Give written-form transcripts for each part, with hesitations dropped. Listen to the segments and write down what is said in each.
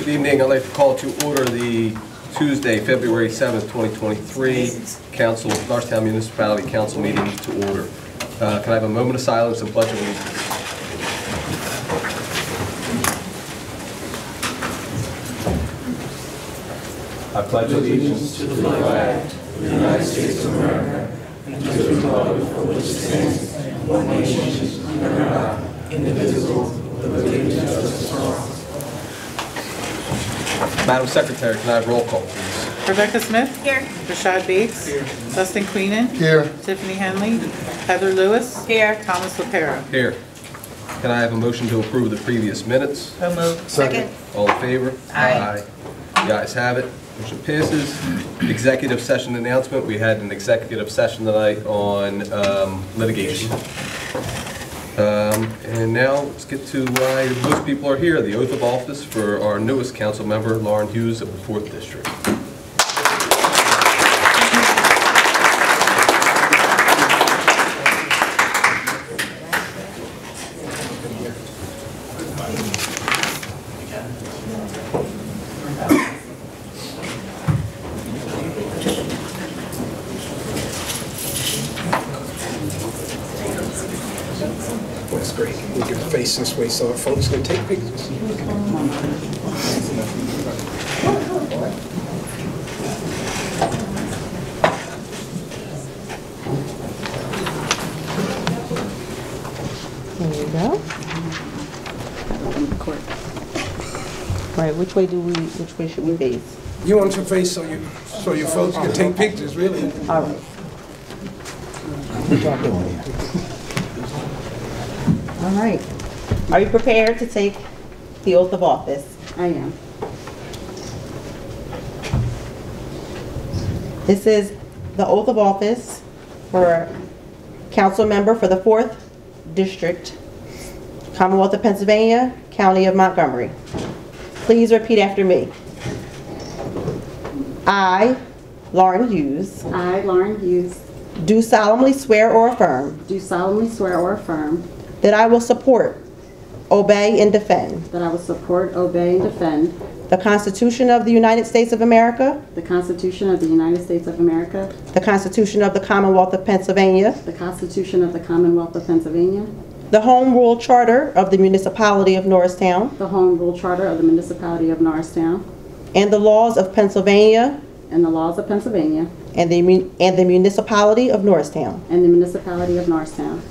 Good evening. I'd like to call to order the Tuesday, February 7th, 2023 Norristown Municipality Council meeting to order. Can I have a moment of silence and pledge of allegiance? I pledge allegiance to the flag of the United States of America and to the republic for which it stands, one nation, under God, indivisible, with liberty and justice for all. Madam Secretary, can I have roll call, please? Rebecca Smith. Here. Rashad Bates. Here. Dustin Queenan. Here. Tiffani Hendley. Heather Lewis. Here. Thomas LaPera. Here. Can I have a motion to approve the previous minutes? So moved. Second. All in favor? Aye. The ayes have it. Motion passes. Executive session announcement. We had an executive session tonight on litigation. And now let's get to why most people are here, the oath of office for our newest council member, Lauren Hughes of the 4th District. That's great. Move your face this way so our folks can take pictures. There you go. Right, which way should we face? You want your face so your folks can take pictures, really. All right. All right. Are you prepared to take the oath of office? I am. This is the oath of office for council member for the 4th District, Commonwealth of Pennsylvania, County of Montgomery. Please repeat after me. I, Lauren Hughes, I, Lauren Hughes, do solemnly swear or affirm do solemnly swear or affirm that I will support, obey, and defend that I will support, obey, and defend the Constitution of the United States of America, the Constitution of the United States of America, the Constitution of the Commonwealth of Pennsylvania, the Constitution of the Commonwealth of Pennsylvania, the Home Rule Charter of the Municipality of Norristown, the Home Rule Charter of the Municipality of Norristown, and the laws of Pennsylvania and the laws of Pennsylvania, and the Municipality of Norristown. and the Municipality of Norristown.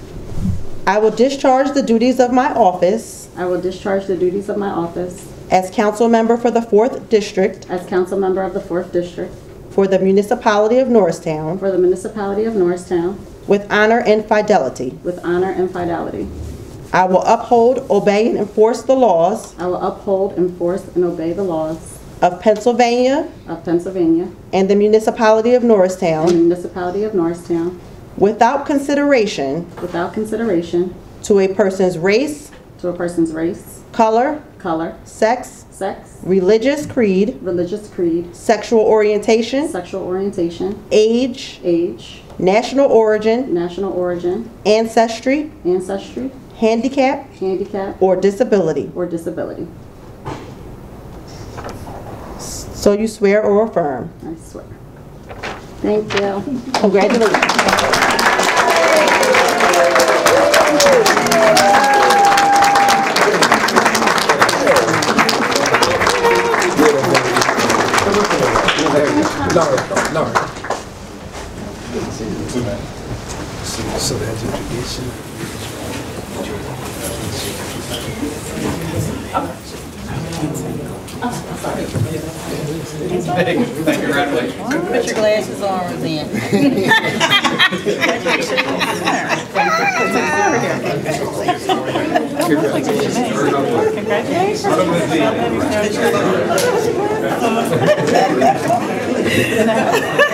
I will discharge the duties of my office I will discharge the duties of my office as council member for the 4th District as council member of the 4th District for the Municipality of Norristown for the Municipality of Norristown with honor and fidelity. with honor and fidelity. I will uphold, obey, and enforce the laws I will uphold, enforce, and obey the laws of Pennsylvania of Pennsylvania and the Municipality of and the Norristown Municipality of Norristown without consideration without consideration to a person's race, to a person's race, color, color, sex, sex, religious creed, religious creed, sexual orientation, sexual orientation, age, age, national origin, national origin, ancestry, ancestry, handicap, handicap, or disability. or disability. So you swear or affirm. I swear. Thank you. Congratulations. Lauren. So that's introduction. Congratulations. Put your glasses on, Roseanne.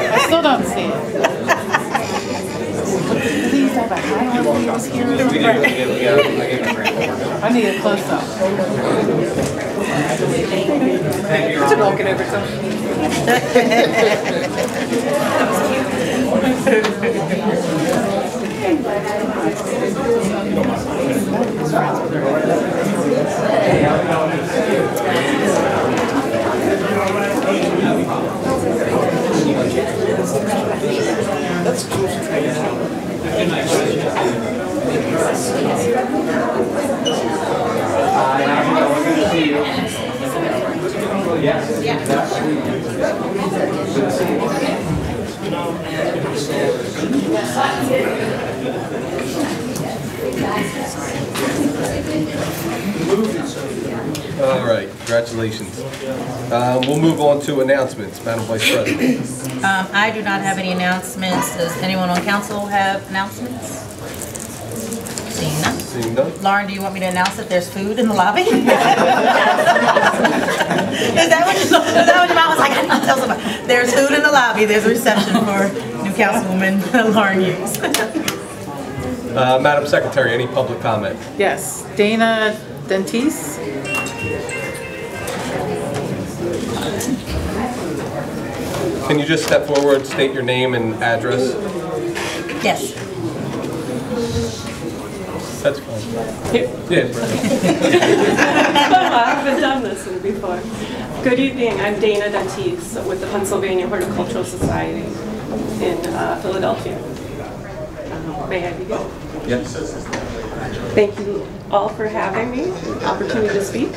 I still don't see it. Please have a high on here. I need a close-up. Walking over something. All right, congratulations. We'll move on to announcements, Madam Vice President. I do not have any announcements. Does anyone on council have announcements? Seeing none. Seeing none? Lauren, do you want me to announce that there's food in the lobby? Is that what your mom was like? I need to tell somebody. There's food in the lobby. There's a reception for new Councilwoman Lauren Hughes. Madam Secretary, any public comment? Yes, Dana Dentis. Can you just step forward, state your name and address? Yes. That's fine. Yeah. I haven't done this before. Good evening, I'm Dana Dentis with the Pennsylvania Horticultural Society in Philadelphia. May I begin? Yes. Thank you all for having me, the opportunity to speak.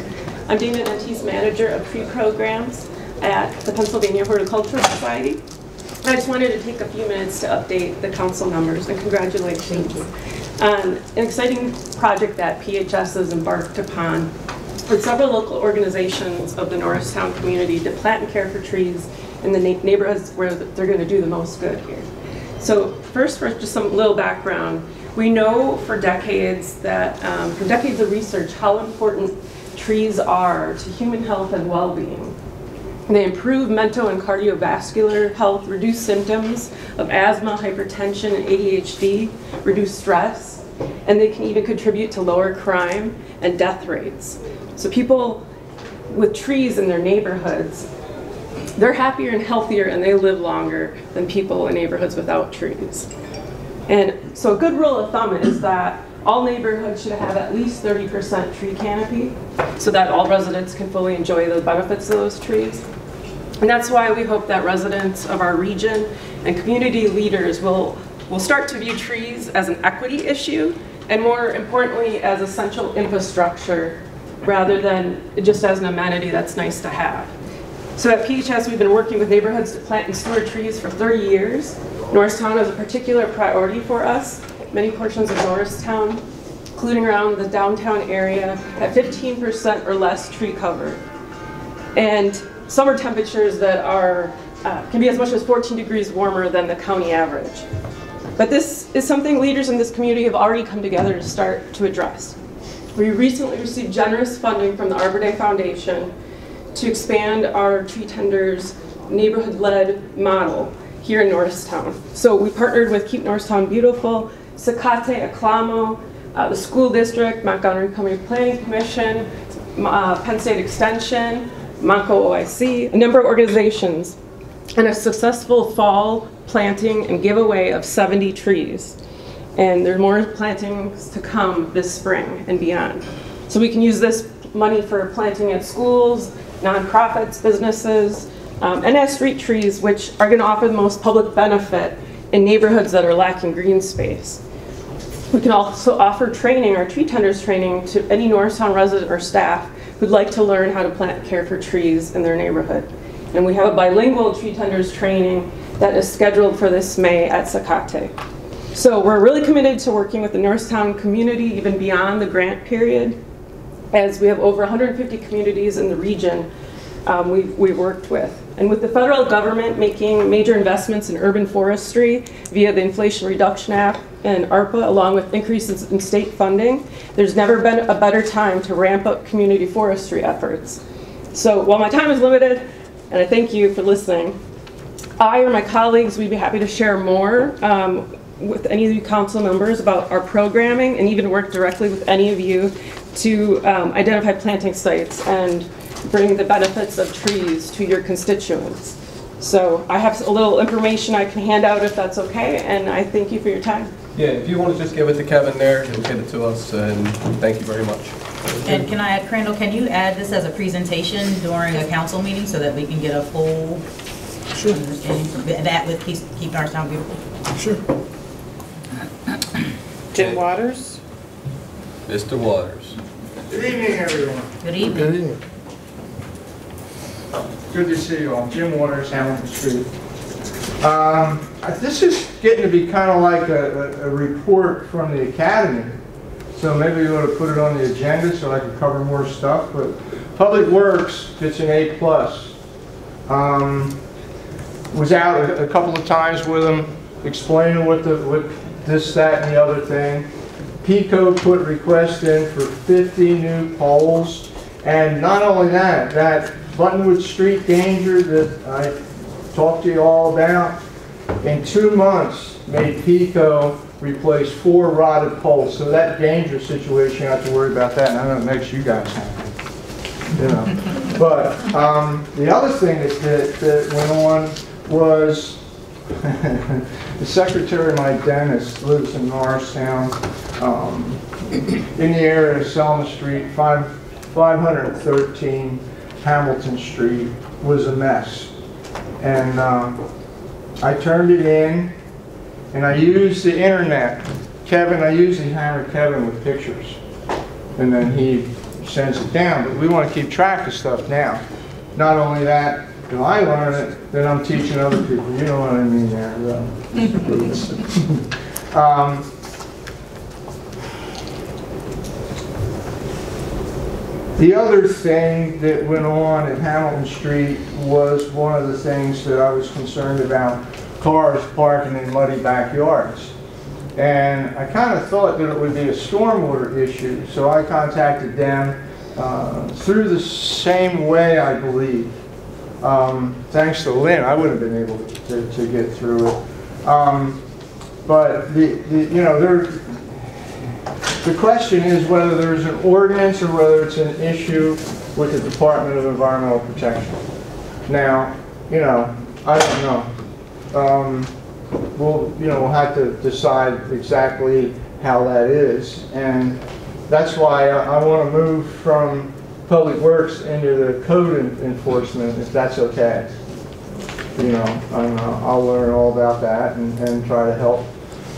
I'm Dana Dentis, Manager of Tree Programs at the Pennsylvania Horticultural Society. I just wanted to take a few minutes to update the council members and congratulations on an exciting project that PHS has embarked upon with several local organizations of the Norristown community to plant and care for trees in the neighborhoods where they're going to do the most good here. So first, for just some little background, we know for decades that, from decades of research, how important trees are to human health and well-being. They improve mental and cardiovascular health, reduce symptoms of asthma, hypertension, and ADHD, reduce stress, and they can even contribute to lower crime and death rates. So people with trees in their neighborhoods, they're happier and healthier and they live longer than people in neighborhoods without trees. And so a good rule of thumb is that all neighborhoods should have at least 30% tree canopy so that all residents can fully enjoy the benefits of those trees. And that's why we hope that residents of our region and community leaders will start to view trees as an equity issue and more importantly as essential infrastructure rather than just as an amenity that's nice to have. So at PHS we've been working with neighborhoods to plant and store trees for 30 years. Norristown is a particular priority for us. Many portions of Norristown, including around the downtown area, have 15% or less tree cover. And summer temperatures that are can be as much as 14 degrees warmer than the county average. But this is something leaders in this community have already come together to start to address. We recently received generous funding from the Arbor Day Foundation to expand our tree tenders neighborhood-led model here in Norristown. So we partnered with Keep Norristown Beautiful, Zacate Aclamo, the school district, Montgomery County Planning Commission, Penn State Extension, Monco OIC, a number of organizations, and a successful fall planting and giveaway of 70 trees. And there are more plantings to come this spring and beyond. So we can use this money for planting at schools, nonprofits, businesses, and as street trees, which are going to offer the most public benefit in neighborhoods that are lacking green space. We can also offer training, our tree tenders training, to any Norristown resident or staff who'd like to learn how to plant and care for trees in their neighborhood. And we have a bilingual tree tenders training that is scheduled for this May at Zacate. So we're really committed to working with the Norristown community even beyond the grant period, as we have over 150 communities in the region we've worked with. And with the federal government making major investments in urban forestry via the Inflation Reduction Act and ARPA, along with increases in state funding, there's never been a better time to ramp up community forestry efforts. So while my time is limited, and I thank you for listening, I or my colleagues, we'd be happy to share more with any of you council members about our programming and even work directly with any of you to identify planting sites and bring the benefits of trees to your constituents. So I have a little information I can hand out if that's okay, and I thank you for your time. Yeah, if you want to just give it to Kevin there, he'll get it to us, and thank you very much. And can I add, Crandall, can you add this as a presentation during a council meeting so that we can get a full understanding for that with Keep Norristown Beautiful? Sure. Jim Waters. Mr. Waters. Good evening, everyone. Good evening. Good evening. Good to see you all. Jim Waters, Hamilton Street. This is getting to be kind of like a report from the academy. So maybe we ought to put it on the agenda so I can cover more stuff. But Public Works gets an A+. Was out a couple of times with them, explaining what this, that, and the other thing. PICO put requests in for 50 new poles. And not only that, that Buttonwood Street danger that I talked to you all about, in 2 months made PICO replace 4 rotted poles. So that danger situation, you don't have to worry about that, and I know it makes you guys happy. You know. But the other thing that went on was the secretary of my dentist lives in Norristown, in the area of Selma Street, 513 Hamilton Street was a mess. And I turned it in, and I used the internet. I usually hammer Kevin with pictures, and then he sends it down. But we want to keep track of stuff now. Not only that, if I learn it, then I'm teaching other people. You know what I mean there. The other thing that went on at Hamilton Street was one of the things that I was concerned about, cars parking in muddy backyards. And I kind of thought that it would be a stormwater issue, so I contacted them through the same way, I believe. Thanks to Lynn, I wouldn't have been able to get through it. But you know, the question is whether there's an ordinance or whether it's an issue with the Department of Environmental Protection. Now, you know, I don't know. We'll have to decide exactly how that is, and that's why I want to move from Public Works into the code enforcement, if that's okay. You know, and I'll learn all about that and try to help.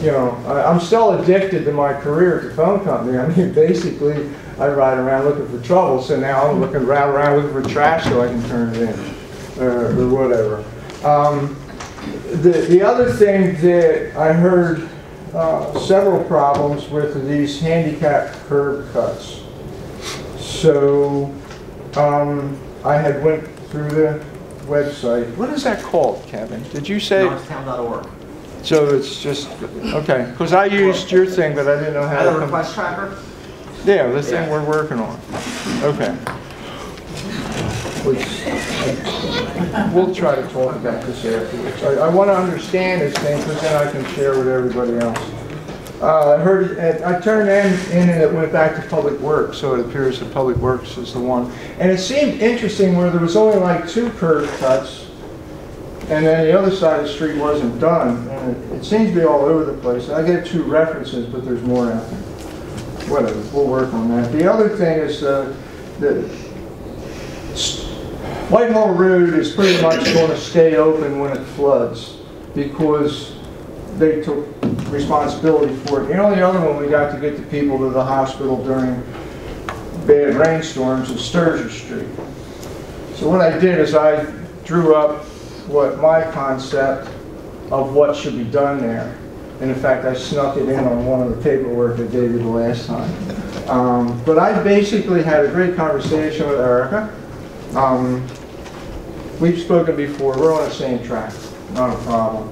You know, I'm still addicted to my career at the phone company. I mean, basically, I ride around looking for trouble, so now I'm looking around looking for trash so I can turn it in, or whatever. The other thing that I heard several problems with these handicap curb cuts. So I had went through the website. What is that called, Kevin? Did you say? Norristown.org. So it's just, okay, because I used your thing, but I didn't know how to. The request tracker? Yeah, the thing we're working on. Okay. We'll try to talk about this afterwards. I want to understand this thing because then I can share with everybody else. I turned in and it went back to Public Works, so it appears that Public Works is the one. And it seemed interesting where there was only like 2 curb cuts, and then the other side of the street wasn't done. And it seems to be all over the place. I get 2 references, but there's more out there. Whatever, we'll work on that. The other thing is the Whitehall Road is pretty much going to stay open when it floods because they took responsibility for it. The only other one we got to get the people to the hospital during bad rainstorms is Sturgis Street. So what I did is I drew up what my concept of what should be done there. And in fact, I snuck it in on one of the paperwork I gave you the last time. But I basically had a great conversation with Erica. We've spoken before, we're on the same track, not a problem.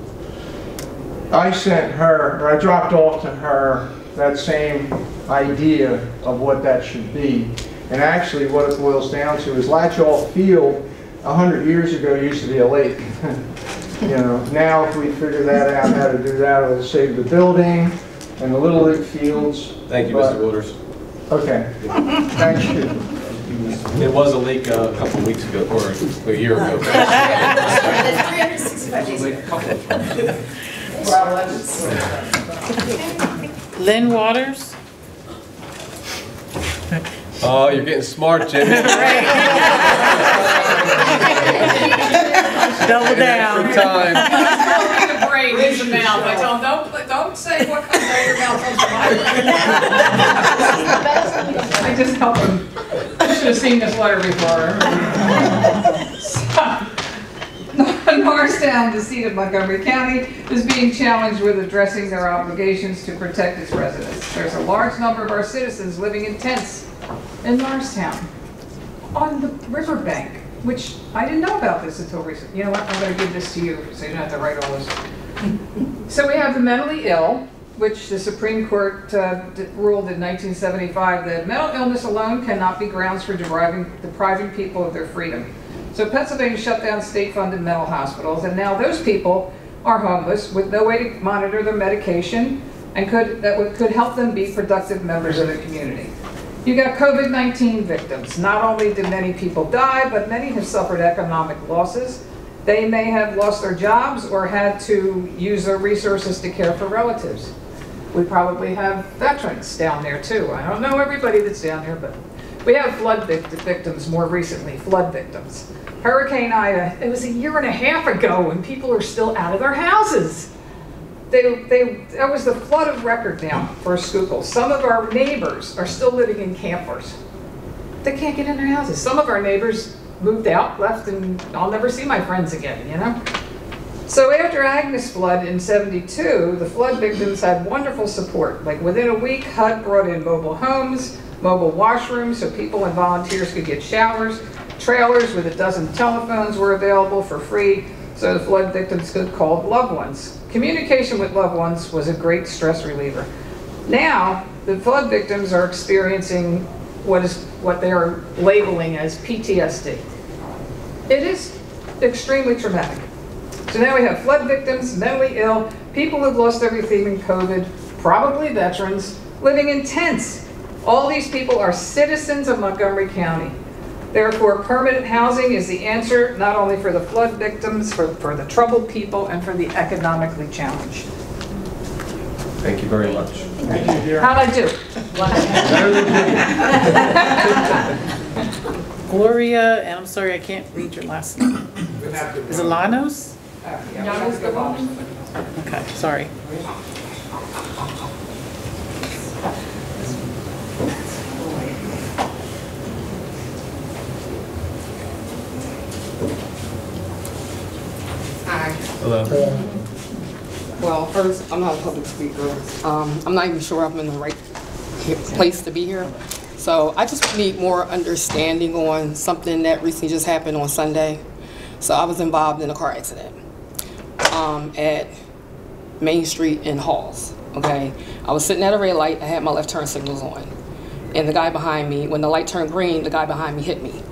I sent her, or I dropped off to her that same idea of what that should be. And actually what it boils down to is Latchall Field 100 years ago used to be a lake. You know, now if we figure that out, how to do that, it'll save the building and the Little League fields. Thank you, Mr. Waters. Okay, thank you. It was a leak a couple of weeks ago, or a year ago. 365 days ago. Lynn Waters? Oh, you're getting smart, Jimmy. Double down. Every time. The brain is the mouth. I tell them, don't say what comes out of your mouth. I just help them. I should have seen this letter before. Norristown, the seat of Montgomery County, is being challenged with addressing their obligations to protect its residents. There's a large number of our citizens living in tents in Norristown on the riverbank, which I didn't know about this until recently. You know what? I'm going to give this to you so you don't have to write all this. So we have the mentally ill, which the Supreme Court ruled in 1975 that mental illness alone cannot be grounds for depriving people of their freedom. So Pennsylvania shut down state-funded mental hospitals, and now those people are homeless with no way to monitor their medication and could help them be productive members of the community. You got COVID-19 victims. Not only did many people die, but many have suffered economic losses. They may have lost their jobs or had to use their resources to care for relatives. We probably have veterans down there too. I don't know everybody that's down there, but we have flood victims more recently, flood victims. Hurricane Ida, it was a year and a half ago and people are still out of their houses. That was the flood of record now for Schuylkill. Some of our neighbors are still living in campers. They can't get in their houses. Some of our neighbors moved out, left, and I'll never see my friends again, you know? So after Agnes flood in '72, the flood victims had wonderful support. Like within a week, HUD brought in mobile homes, mobile washrooms so people and volunteers could get showers. Trailers with a dozen telephones were available for free so the flood victims could call loved ones. Communication with loved ones was a great stress reliever. Now, the flood victims are experiencing what they are labeling as PTSD. It is extremely traumatic. So now we have flood victims, mentally ill, people who've lost everything in COVID, probably veterans, living in tents. All these people are citizens of Montgomery County. Therefore, permanent housing is the answer, not only for the flood victims, for the troubled people, and for the economically challenged. Thank you very much. How'd I do? Gloria, and I'm sorry, I can't read your last name. Is it Lanos? Okay, sorry. Hi. Hello. Well, first, I'm not a public speaker. I'm not even sure I'm in the right place to be here. So I just need more understanding on something that recently just happened on Sunday. So I was involved in a car accident at Main Street in Halls, okay? I was sitting at a red light, I had my left turn signals on. And the guy behind me, when the light turned green, the guy behind me hit me.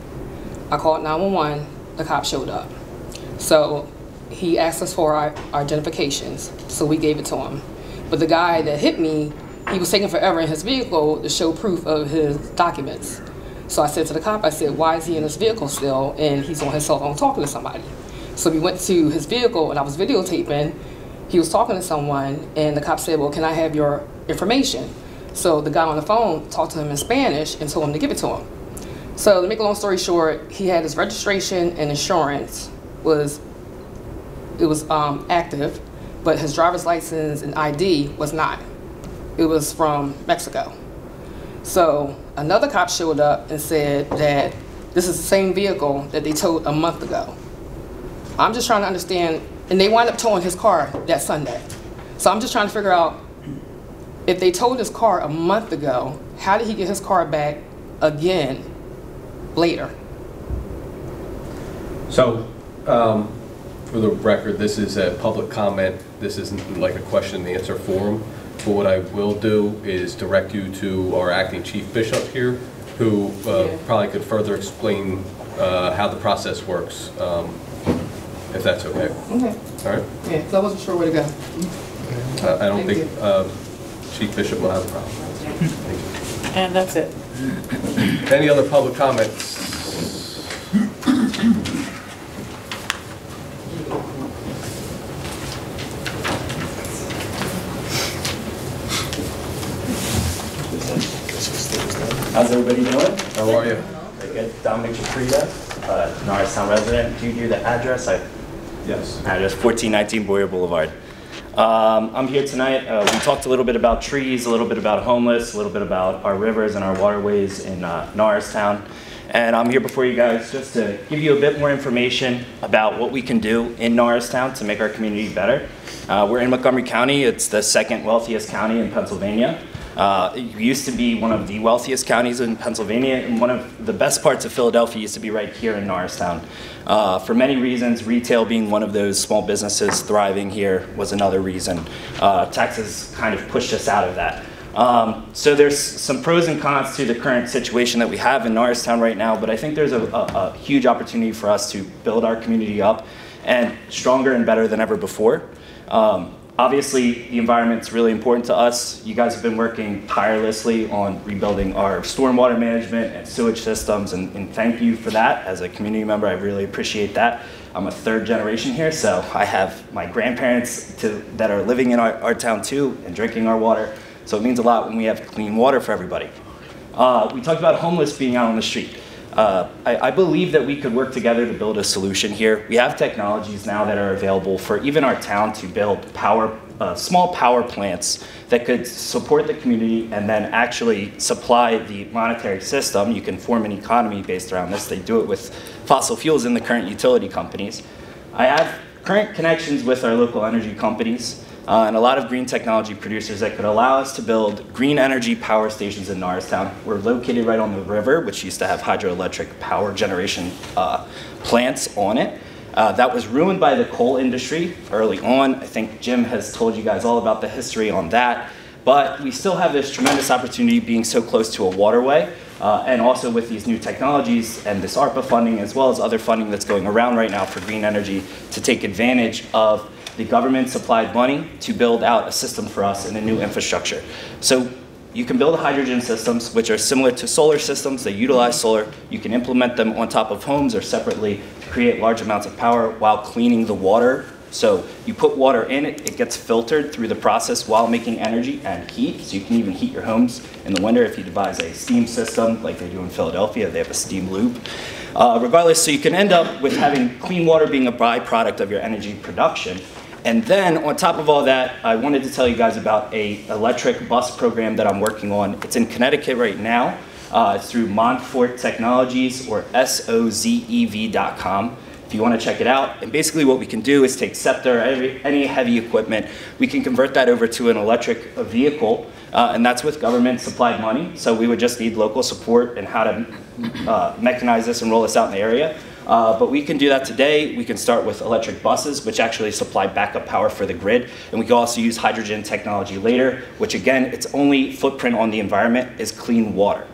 I called 911, the cop showed up. So he asked us for our identifications, so we gave it to him. But the guy that hit me, he was taking forever in his vehicle to show proof of his documents. So I said to the cop, I said, why is he in his vehicle still? And he's on his cell phone talking to somebody. So we went to his vehicle and I was videotaping. He was talking to someone and the cop said, well, can I have your information? So the guy on the phone talked to him in Spanish and told him to give it to him. So to make a long story short, he had his registration and insurance was active, but his driver's license and ID was not. It was from Mexico. So another cop showed up and said that this is the same vehicle that they towed a month ago. I'm just trying to understand, and they wound up towing his car that Sunday. So I'm just trying to figure out, if they towed his car a month ago, how did he get his car back again later? So, for the record, this is a public comment. This isn't like a question and answer forum. But what I will do is direct you to our acting chief bishop here, who probably could further explain how the process works, if that's okay. Okay. All right? Yeah, so I wasn't sure where to go. I don't think Chief Bishop will have a problem. Thank you. And that's it. Any other public comments? How's everybody doing? How are you? Very good. Dominic Jafrida, Norristown resident. Do you do the address? Yes. Address 1419 Boyer Boulevard. I'm here tonight. We talked a little bit about trees, a little bit about homeless, a little bit about our rivers and our waterways in Norristown. And I'm here before you guys just to give you a bit more information about what we can do in Norristown to make our community better. We're in Montgomery County. It's the second wealthiest county in Pennsylvania. It used to be one of the wealthiest counties in Pennsylvania, and one of the best parts of Philadelphia used to be right here in Norristown. For many reasons, retail being one of those, small businesses thriving here was another reason. Taxes kind of pushed us out of that. So there's some pros and cons to the current situation that we have in Norristown right now, but I think there's a huge opportunity for us to build our community up and stronger and better than ever before. Obviously, the environment's really important to us. You guys have been working tirelessly on rebuilding our stormwater management and sewage systems, and thank you for that. As a community member, I really appreciate that. I'm a third generation here, so I have my grandparents that are living in our town too and drinking our water. So it means a lot when we have clean water for everybody. We talked about homeless being out on the street. I believe that we could work together to build a solution here. We have technologies now that are available for even our town to build small power plants that could support the community and then actually supply the monetary system. You can form an economy based around this. They do it with fossil fuels in the current utility companies. I have current connections with our local energy companies and a lot of green technology producers that could allow us to build green energy power stations in Norristown. We're located right on the river, which used to have hydroelectric power generation plants on it. That was ruined by the coal industry early on. I think Jim has told you guys all about the history on that. But we still have this tremendous opportunity being so close to a waterway, and also with these new technologies and this ARPA funding, as well as other funding that's going around right now for green energy, to take advantage of the government supplied money to build out a system for us in a new infrastructure. So you can build hydrogen systems, which are similar to solar systems. They utilize solar. You can implement them on top of homes or separately to create large amounts of power while cleaning the water. So you put water in it, it gets filtered through the process while making energy and heat. So you can even heat your homes in the winter if you devise a steam system like they do in Philadelphia. They have a steam loop. Regardless, so you can end up with having clean water being a byproduct of your energy production. And then on top of all that, I wanted to tell you guys about an electric bus program that I'm working on. It's in Connecticut right now. It's through Montfort Technologies, or SOZEV.com. If you want to check it out. And basically what we can do is take Scepter, any heavy equipment, we can convert that over to an electric vehicle, and that's with government supplied money. So we would just need local support and how to mechanize this and roll this out in the area. But we can do that today. We can start with electric buses, which actually supply backup power for the grid. And we can also use hydrogen technology later, which again, its only footprint on the environment is clean water.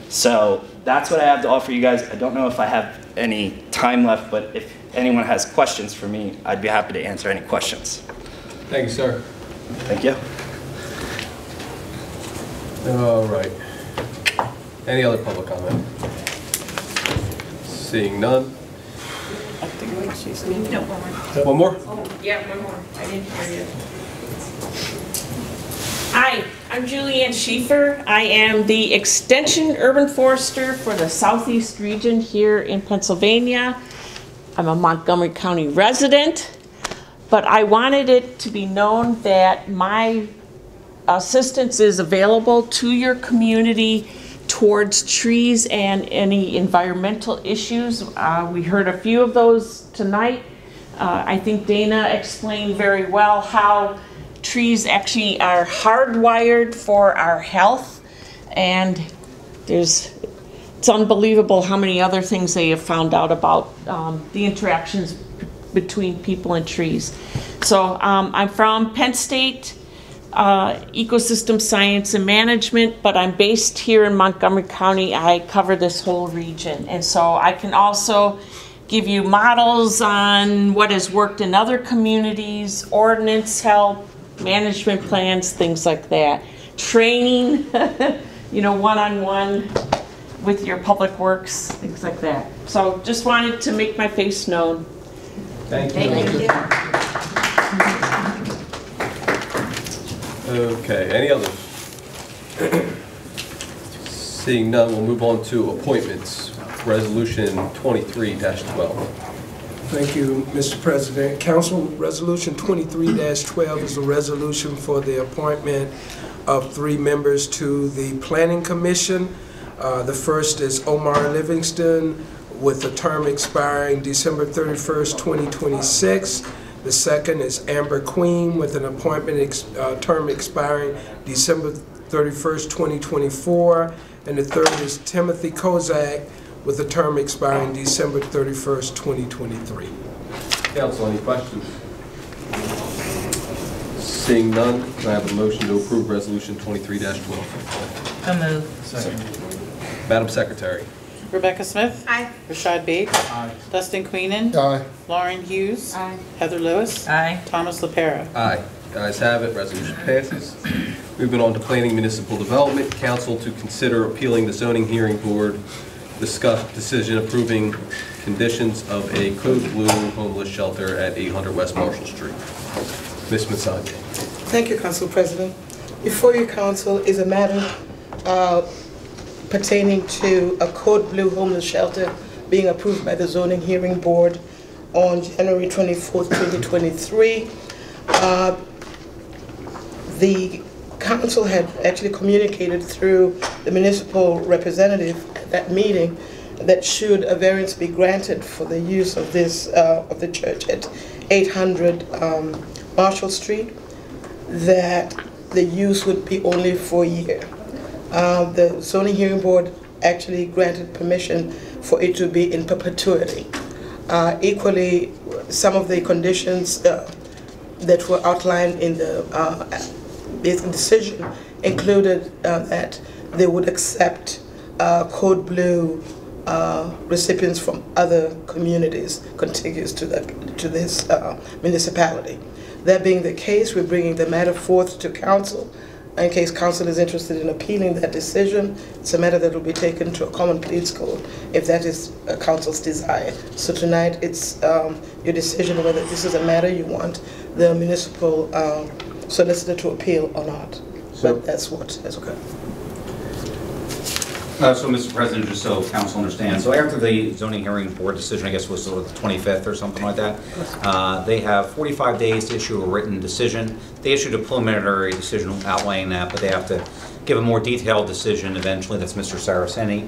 So that's what I have to offer you guys. I don't know if I have any time left, but if anyone has questions for me, I'd be happy to answer any questions. Thank you, sir. Thank you. All right. Any other public comment? Seeing none. No, one One more? Yeah, one more. I didn't hear you. Hi, I'm Julianne Schieffer. I am the Extension Urban Forester for the Southeast region here in Pennsylvania. I'm a Montgomery County resident, but I wanted it to be known that my assistance is available to your community towards trees and any environmental issues. We heard a few of those tonight. I think Dana explained very well how trees actually are hardwired for our health, and it's unbelievable how many other things they have found out about the interactions between people and trees. So I'm from Penn State Ecosystem Science and Management, but I'm based here in Montgomery County. I cover this whole region, and so I can also give you models on what has worked in other communities, ordinance help, management plans, things like that. Training, one-on-one with your public works, things like that. So just wanted to make my face known. Thank you. Thank you. Okay, any others? Seeing none, we'll move on to appointments. Resolution 23-12. Thank you, Mr. President. Council Resolution 23-12 is a resolution for the appointment of 3 members to the Planning Commission. The first is Omar Livingston with a term expiring December 31st, 2026. The second is Amber Queen with an appointment term expiring December 31st, 2024. And the third is Timothy Kozak with a term expiring December 31st, 2023. Council, any questions? Seeing none, can I have a motion to approve Resolution 23-12? So moved. Second. Madam Secretary. Rebecca Smith. Aye. Rashad Bates. Aye. Dustin Queenan. Aye. Lauren Hughes. Aye. Heather Lewis. Aye. Thomas LaPera. Aye. The ayes have it, resolution passes. Moving on to Planning Municipal Development, Council to consider appealing the zoning hearing board, discuss decision approving conditions of a code blue homeless shelter at 800 West Marshall Street. Ms. Massaggi. Thank you, Council President. Before you, Council, is a matter pertaining to a code blue homeless shelter being approved by the zoning hearing board on January 24th, 2023. The council had actually communicated through the municipal representative at that meeting that should a variance be granted for the use of this of the church at 800 Marshall Street, that the use would be only for a year. The zoning hearing board actually granted permission for it to be in perpetuity. Equally, some of the conditions that were outlined in the decision included that they would accept code blue recipients from other communities contiguous to this municipality. That being the case, we're bringing the matter forth to council in case council is interested in appealing that decision. It's a matter that will be taken to a common pleas court if that is council's desire. So tonight it's your decision whether this is a matter you want the municipal solicitor to appeal or not. So that's what has occurred. So, Mr. President, just so council understands, so after the zoning hearing board decision, I guess was sort of the 25th or something like that, they have 45 days to issue a written decision. They issued a preliminary decision outlining that, but they have to give a more detailed decision eventually. That's Mr. Saraceni,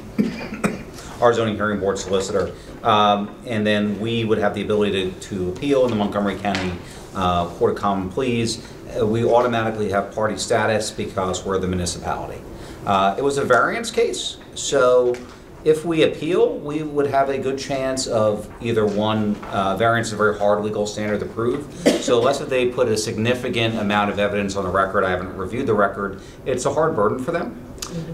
our zoning hearing board solicitor. And then we would have the ability to appeal in the Montgomery County Court of Common Pleas. We automatically have party status because we're the municipality. It was a variance case, so if we appeal, we would have a good chance of either one, variance is a very hard legal standard to prove, so unless they put a significant amount of evidence on the record, I haven't reviewed the record, it's a hard burden for them.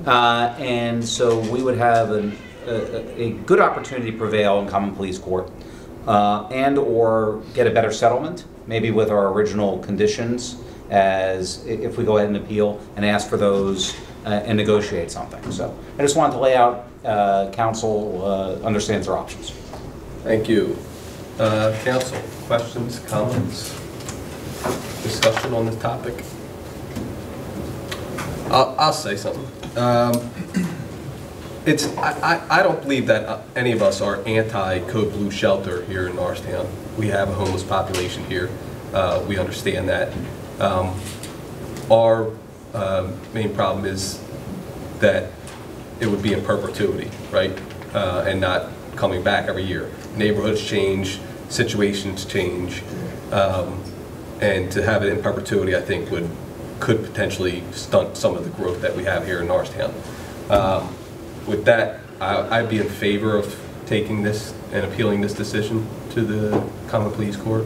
And so we would have a good opportunity to prevail in common pleas court and or get a better settlement, maybe with our original conditions, as if we go ahead and appeal and ask for those and negotiate something. So I just wanted to lay out, council understands their options. Thank you. Council, questions, comments, discussion on this topic? I'll say something. I don't believe that any of us are anti-code blue shelter here in Norristown. We have a homeless population here. We understand that. Our main problem is that it would be in perpetuity, right? And not coming back every year. Neighborhoods change, situations change, and to have it in perpetuity, I think, could potentially stunt some of the growth that we have here in Norristown. With that, I'd be in favor of taking this and appealing this decision to the Common Pleas Court.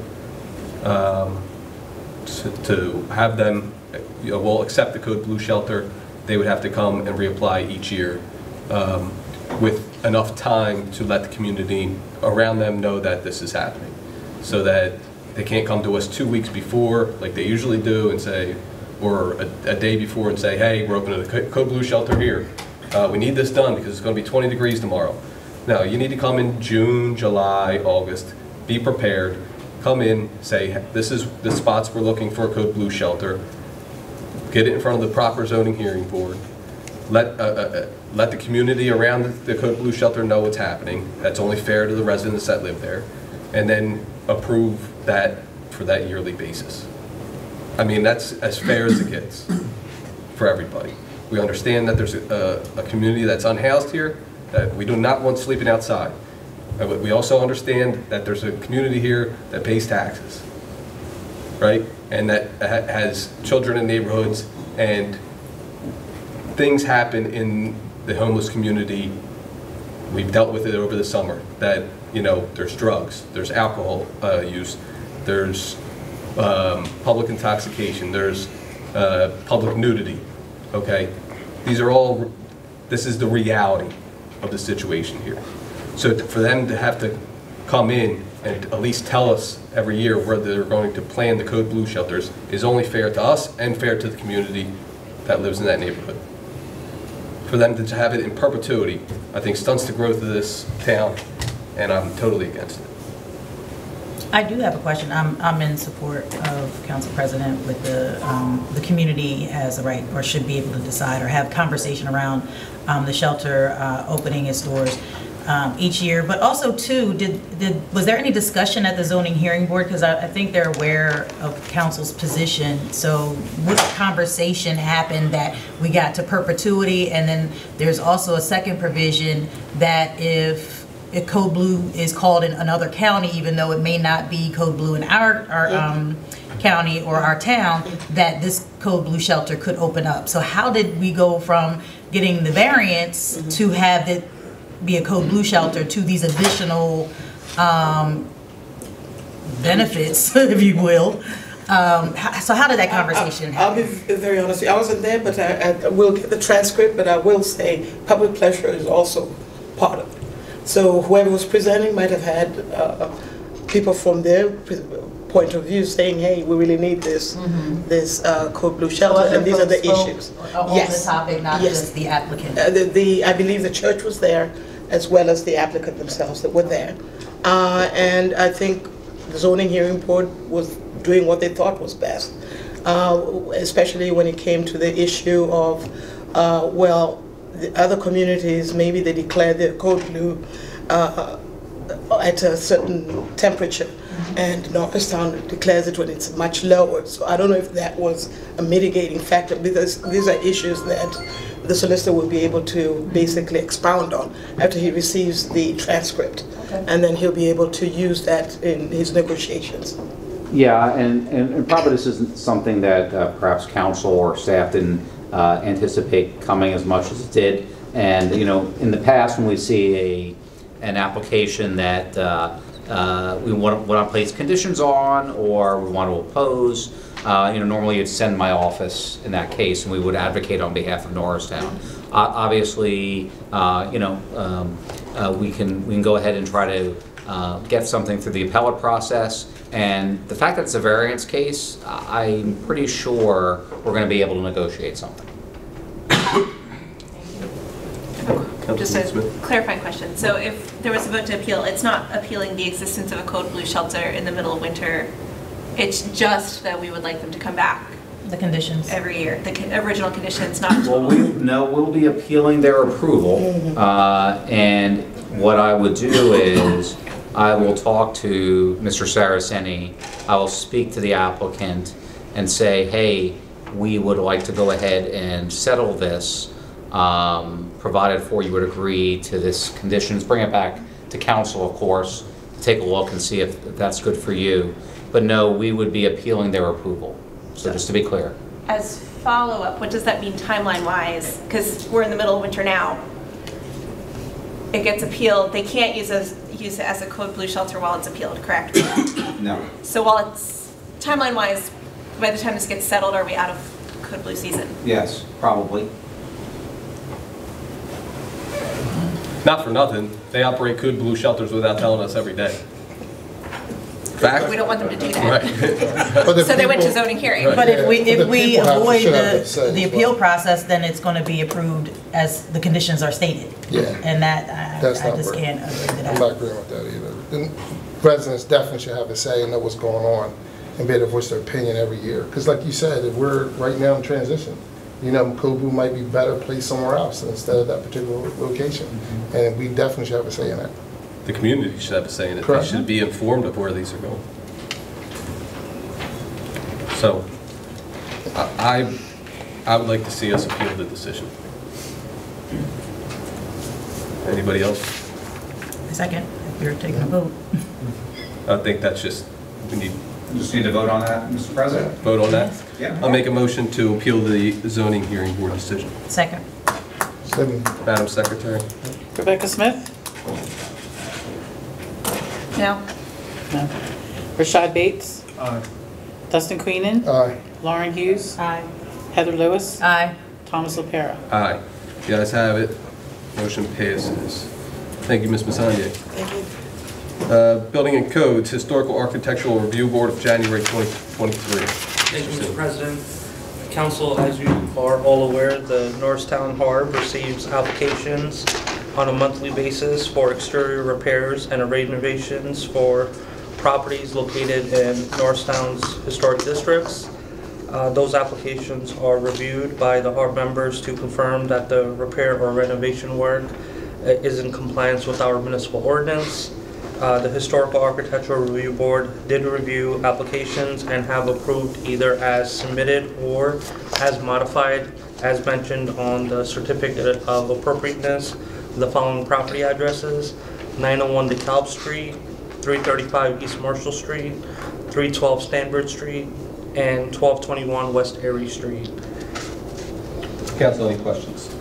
To have them, will accept the code blue shelter, they would have to come and reapply each year with enough time to let the community around them know that this is happening, so that they can't come to us 2 weeks before like they usually do and say, or a day before and say, hey, we're opening a code blue shelter here. We need this done because it's going to be 20 degrees tomorrow. No, you need to come in June, July, August, be prepared, come in, say, this is the spots we're looking for a code blue shelter, get it in front of the proper zoning hearing board, let the community around the code blue shelter know what's happening. That's only fair to the residents that live there, and then approve that for that yearly basis. I mean, that's as fair as it gets for everybody. We understand that there's a community that's unhoused here, that we do not want sleeping outside. But we also understand that there's a community here that pays taxes, right? And that has children in neighborhoods, and things happen in the homeless community. We've dealt with it over the summer, that, you know, there's drugs, there's alcohol use, there's public intoxication, there's public nudity, okay? These are all, this is the reality of the situation here. So for them to have to come in and at least tell us every year where they're going to plan the Code Blue shelters is only fair to us and fair to the community that lives in that neighborhood. For them to have it in perpetuity, I think stunts the growth of this town, and I'm totally against it. I do have a question. I'm in support of Council President with the community has a right or should be able to decide or have conversation around the shelter opening its doors each year. But also too, was there any discussion at the zoning hearing board? Because I think they're aware of council's position. So what conversation happened that we got to perpetuity? And then there's also a second provision that if Code Blue is called in another county, even though it may not be Code Blue in our county or our town, that this Code Blue shelter could open up. So how did we go from getting the variance to have it be a Code Blue shelter to these additional benefits, if you will? So how did that conversation happen? I'll be very honest. I wasn't there, but I will get the transcript, but I will say public pleasure is also part of it. So whoever was presenting might have had people from their point of view saying, hey, we really need this this Code Blue shelter, and these are the issues. On the topic, not just the applicant. I believe the church was there, as well as the applicant themselves that were there. And I think the zoning hearing board was doing what they thought was best, especially when it came to the issue of, well, the other communities, maybe they declare their Code Blue at a certain temperature, and Norristown declares it when it's much lower. So I don't know if that was a mitigating factor, because these are issues that the solicitor will be able to basically expound on after he receives the transcript. And then he'll be able to use that in his negotiations. Yeah, and probably this isn't something that perhaps council or staff didn't anticipate coming as much as it did. And you know, in the past, when we see an application that we want to place conditions on, or we want to oppose, you know, normally you'd send my office in that case, and we would advocate on behalf of Norristown. Obviously, you know, we can go ahead and try to get something through the appellate process. And the fact that it's a variance case, I'm pretty sure we're going to be able to negotiate something. Just a clarifying question. So if there was a vote to appeal, it's not appealing the existence of a Code Blue shelter in the middle of winter. It's just that we would like them to come back. The conditions. Every year. The original conditions, not total. Well, we'll be appealing their approval. And what I would do is I will talk to Mr. Saraceni. I will speak to the applicant and say, hey, we would like to go ahead and settle this, provided for you would agree to this conditions. Bring it back to council, of course, take a look and see if that's good for you. But no, we would be appealing their approval. So just to be clear. As follow-up, what does that mean timeline-wise? Because we're in the middle of winter now. It gets appealed. They can't use it as a Code Blue shelter while it's appealed, correct? No. So while it's timeline-wise, by the time this gets settled, are we out of Code Blue season? Yes, probably. Not for nothing, they operate Code Blue shelters without telling us every day. Fact? We don't want them to do that. Right. So they went to zoning hearing. But if we avoid the appeal process, then it's going to be approved as the conditions are stated. Yeah. And that I just can't agree to that. I'm not agreeing with that either. The residents definitely should have a say and know what's going on and be able to voice their opinion every year. Because like you said, if we're right now in transition, you know, Code Blue might be better placed somewhere else instead of that particular location. And we definitely should have a say in that. The community should have a say in it. Correct. They should be informed of where these are going. So, I would like to see us appeal the decision. Anybody else? Second, if you're taking a vote. I think that's just, we need. Just need to vote on that, Mr. President? Vote on that? Yeah. I'll make a motion to appeal the zoning hearing board decision. Second. Madam Secretary? Rebecca Smith? No. No. Rashad Bates? Aye. Dustin Queenan? Aye. Lauren Hughes? Aye. Heather Lewis? Aye. Thomas LaPera? Aye. The ayes have it. Motion passes. Thank you, Ms. Masanier. Thank you. Building and Codes, Historical Architectural Review Board of January 2023. Thank you, Mr. President. Council, as you are all aware, the Norristown HARB receives applications on a monthly basis for exterior repairs and renovations for properties located in Norristown's historic districts. Those applications are reviewed by the HARB members to confirm that the repair or renovation work is in compliance with our municipal ordinance. The Historical Architectural Review Board did review applications and have approved either as submitted or as modified, as mentioned on the certificate of appropriateness, the following property addresses: 901 DeKalb Street, 335 East Marshall Street, 312 Stanford Street, and 1221 West Erie Street. Council, any questions?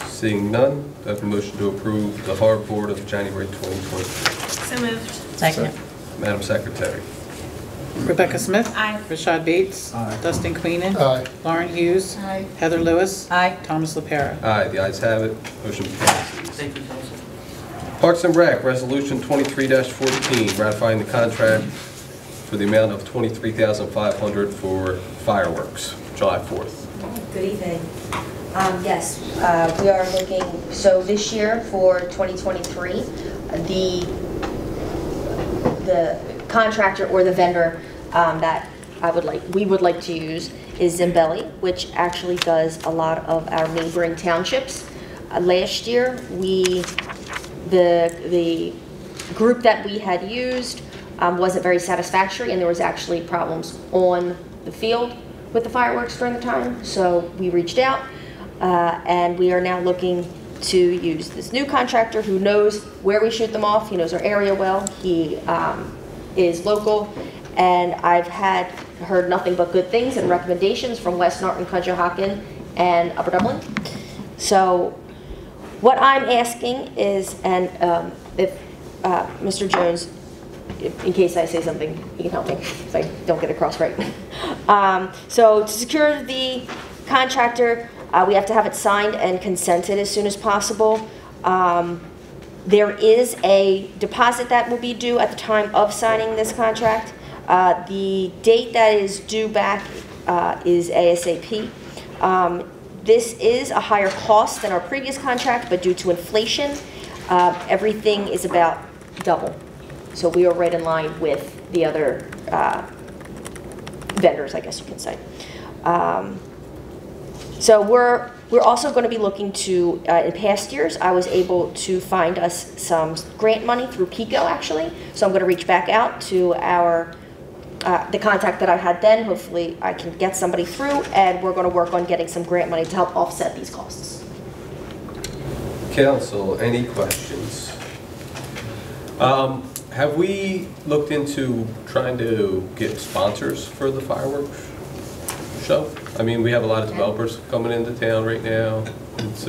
Seeing none, I have a motion to approve the HARB Board of January 2023. So moved. Second. Madam Secretary? Rebecca Smith? Aye. Rashad Bates? Aye. Dustin Queenan? Aye. Lauren Hughes? Aye. Heather Lewis? Aye. Thomas LaPera? Aye, the ayes have it. Motion passes. Thank you, Council. Parks and Rec, Resolution 23-14, ratifying the contract for the amount of $23,500 for fireworks, July 4th. Good evening. Yes, we are looking, so this year for 2023, the contractor or the vendor that we would like to use is Zimbelli, which actually does a lot of our neighboring townships. Last year, the group that we had used wasn't very satisfactory, and there was actually problems on the field with the fireworks during the time, so we reached out. And we are now looking to use this new contractor who knows where we shoot them off. He knows our area well. He is local, and I've heard nothing but good things and recommendations from West Norton, Conshohocken, and Upper Dublin. So what I'm asking is, and if Mr. Jones, in case I say something, he can help me if I don't get across right. So to secure the contractor, we have to have it signed and consented as soon as possible. There is a deposit that will be due at the time of signing this contract. The date that is due back is ASAP. This is a higher cost than our previous contract, but due to inflation, everything is about double. So we are right in line with the other vendors, I guess you can say. So we're also going to be looking to, in past years, I was able to find us some grant money through PICO, actually. So I'm going to reach back out to the contact that I had then. Hopefully I can get somebody through, and we're going to work on getting some grant money to help offset these costs. Council, any questions? Have we looked into trying to get sponsors for the fireworks show? I mean, we have a lot of developers coming into town right now. It's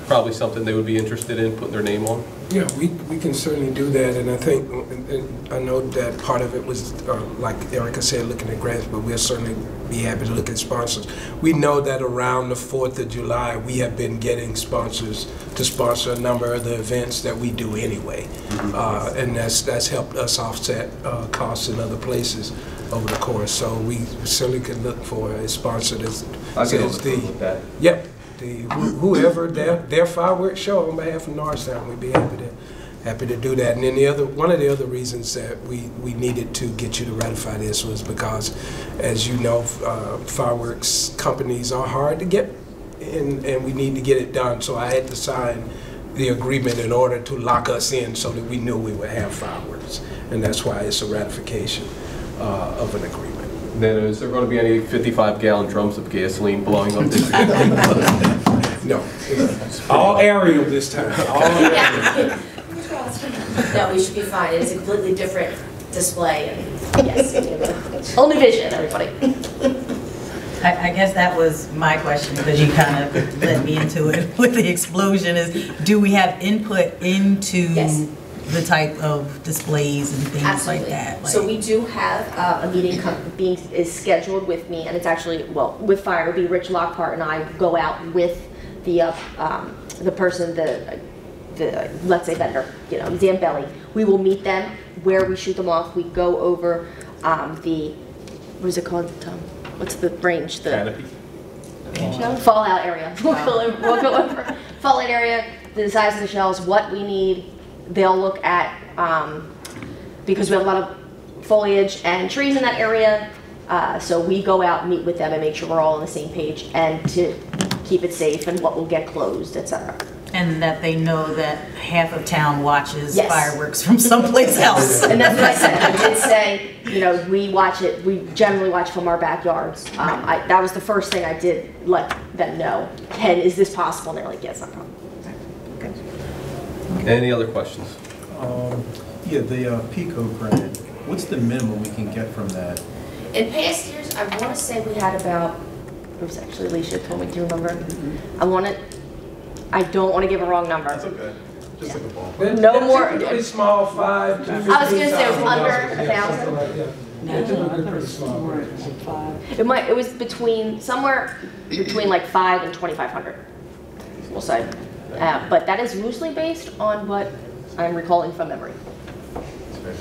probably something they would be interested in putting their name on. Yeah, we can certainly do that, and I think, and I know that part of it was, like Erica said, looking at grants, but we'll certainly be happy to look at sponsors. We know that around the 4th of July, we have been getting sponsors to sponsor a number of the events that we do anyway, and that's helped us offset costs in other places over the course. So we certainly could look for a sponsor that says whoever their fireworks show on behalf of Norristown, we'd be happy to do that. And then one of the other reasons that we needed to get you to ratify this was because, as you know, fireworks companies are hard to get, and we need to get it done. So I had to sign the agreement in order to lock us in so that we knew we would have fireworks, and that's why it's a ratification of an agreement. Then is there going to be any 55-gallon drums of gasoline blowing up this? No. All aerial this time. All aerial. No, we should be fine. It's a completely different display. And yes, whole new vision, everybody. I guess that was my question, because you kind of led me into it with the explosion, is do we have input into the type of displays and things Absolutely. like that? So we do have a meeting is scheduled with me, and it's actually, well, with fire, it would be Rich Lockhart and I go out with the person, the let's say vendor, you know, Zambelli. We will meet them where we shoot them off. We go over the, what is it called, Tom? What's the range? The Canopy. Fallout area. We'll go over fallout area, the size of the shells, what we need. They'll look at, because we have a lot of foliage and trees in that area, so we go out and meet with them and make sure we're all on the same page and to keep it safe and what will get closed, etc. And that they know that half of town watches Yes. fireworks from someplace else. And that's what I said. I did say, you know, we watch it, we generally watch from our backyards. That was the first thing I did let them know. Is this possible? And they're like, yes, no problem. Any other questions? Yeah, the PICO grant, what's the minimum we can get from that? In past years, I want to say we had about, it was actually Alicia told me, do you remember? I don't want to give a wrong number. That's okay. Just like a ball. No more. Typically small, 5 to 15,000. I was going to say it was under 1,000. Yeah, typically pretty small. It was somewhere between like 5 and 2,500. We'll say, but that is loosely based on what I'm recalling from memory.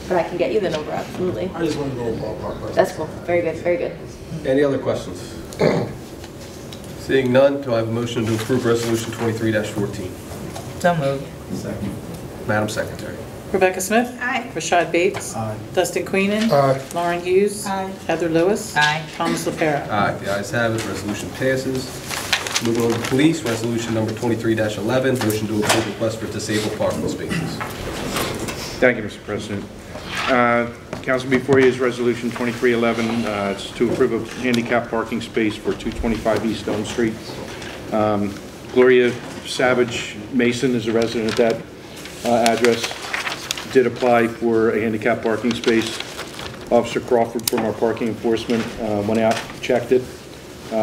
But I can get you the number, absolutely. I just want to go ballpark. That's cool. Very good. Very good. Any other questions? Seeing none, do I have a motion to approve Resolution 23-14? So moved. Second. Madam Secretary. Rebecca Smith. Aye. Rashad Bates. Aye. Dustin Queenan. Aye. Lauren Hughes. Aye. Heather Lewis. Aye. Thomas LaPera. Aye, the ayes have it, resolution passes. Moving on to police, resolution number 23-11, motion to approve request for disabled parking spaces. Thank you, Mr. President. Council, before you is Resolution 2311. It's to approve a handicap parking space for 225 East Elm Street. Gloria Savage Mason is a resident at that address. Did apply for a handicap parking space. Officer Crawford from our parking enforcement went out, checked it.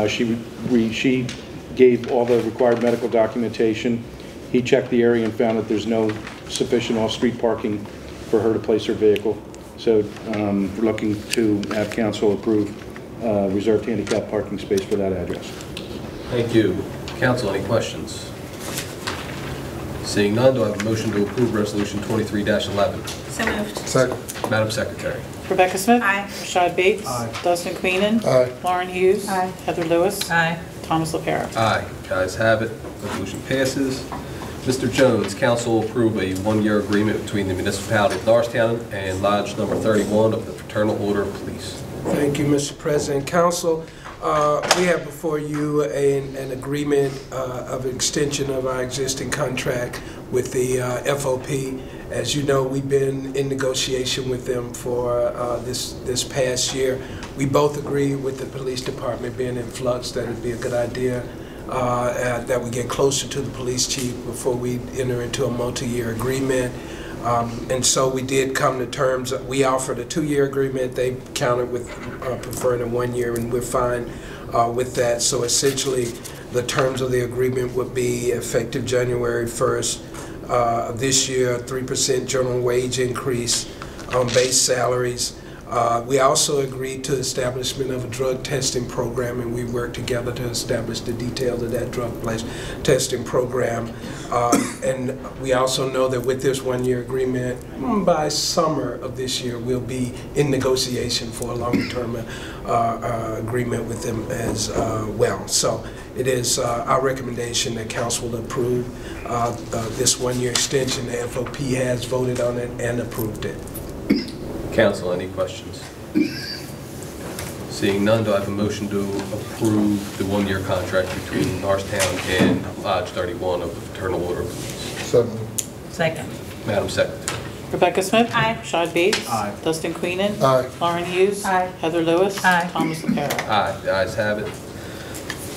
She gave all the required medical documentation. He checked the area and found that there's no sufficient off-street parking for her to place her vehicle. So we're looking to have council approve reserved handicap parking space for that address. Thank you. Council, any questions? Seeing none, do I have a motion to approve resolution 23-11? So moved. Second. Madam Secretary. Rebecca Smith. Aye. Rashad Bates. Aye. Dustin Queenan. Aye. Lauren Hughes. Aye. Heather Lewis. Aye. Thomas LaPera. Aye, the ayes have it, resolution passes. Mr. Jones, council approve a one-year agreement between the municipality of Norristown and Lodge number 31 of the Fraternal Order of Police. Thank you, Mr. President. Council, we have before you an agreement of extension of our existing contract with the FOP. As you know, we've been in negotiation with them for this past year. We both agree with the police department being in flux that it'd be a good idea that we get closer to the police chief before we enter into a multi-year agreement. And so we did come to terms. We offered a 2-year agreement. They countered with preferring a 1 year, and we're fine with that. So essentially, the terms of the agreement would be effective January 1st of this year, 3% general wage increase on base salaries. We also agreed to establishment of a drug testing program, and we worked together to establish the details of that drug testing program. And we also know that with this 1-year agreement, by summer of this year, we'll be in negotiation for a longer-term agreement with them as well. So it is our recommendation that council will approve this 1-year extension. The FOP has voted on it and approved it. Council, any questions? Seeing none, do I have a motion to approve the 1-year contract between Norristown and Lodge 31 of the Fraternal Order of Police? Second. Second. Madam Secretary. Rebecca Smith. Aye. Rashad Bates. Aye. Dustin Queenan. Aye. Lauren Hughes. Aye. Heather Lewis. Aye. Thomas LaPera. Aye, the ayes have it.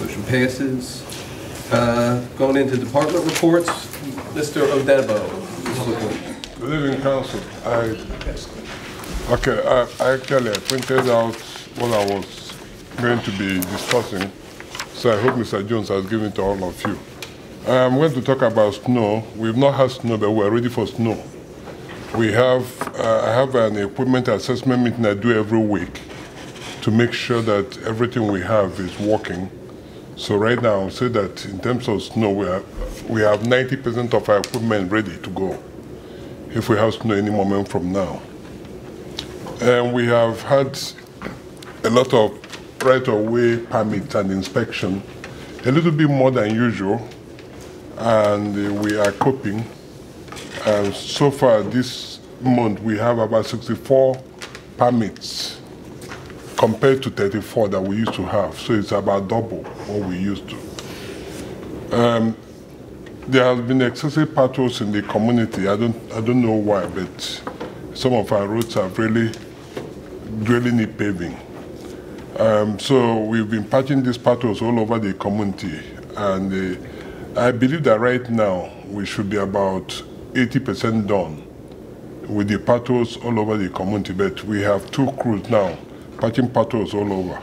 Motion passes. Going into department reports, Mr. Odebo. Good evening, Council. I actually printed out what I was going to be discussing, so I hope Mr. Jones has given it to all of you. I'm going to talk about snow. We've not had snow, but we're ready for snow. We have, I have an equipment assessment meeting I do every week to make sure that everything we have is working. So right now, I'll say that in terms of snow, we have 90% of our equipment ready to go if we have snow any moment from now. And we have had a lot of right-of-way permits and inspection, a little bit more than usual, and we are coping. And so far this month, we have about 64 permits compared to 34 that we used to have. So it's about double what we used to. There has been excessive potholes in the community. I don't know why, but some of our roads have really need paving. So we've been patching these potholes all over the community, and I believe that right now we should be about 80% done with the potholes all over the community, but we have 2 crews now patching potholes all over.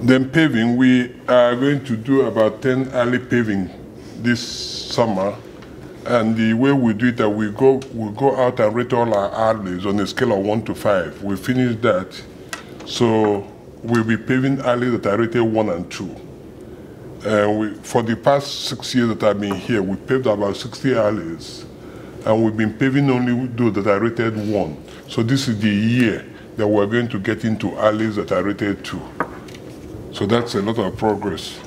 Then paving, we are going to do about 10 alley paving this summer, and the way we do it, that we go out and rate all our alleys on a scale of 1 to 5. We finished that, so we'll be paving alleys that are rated 1 and 2. For the past 6 years that I've been here, we paved about 60 alleys, and we've been paving only those that are rated 1. So this is the year that we're going to get into alleys that are rated 2. So that's a lot of progress.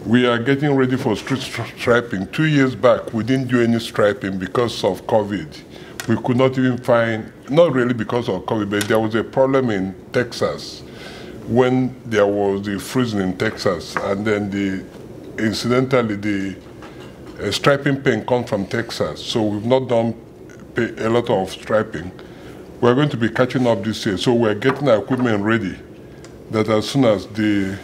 We are getting ready for street striping. 2 years back, we didn't do any striping because of COVID. We could not even find, not really because of COVID, but there was a problem in Texas when there was the freezing in Texas, and then incidentally, the striping paint comes from Texas. So we've not done a lot of striping. We're going to be catching up this year. So we're getting our equipment ready, that as soon as the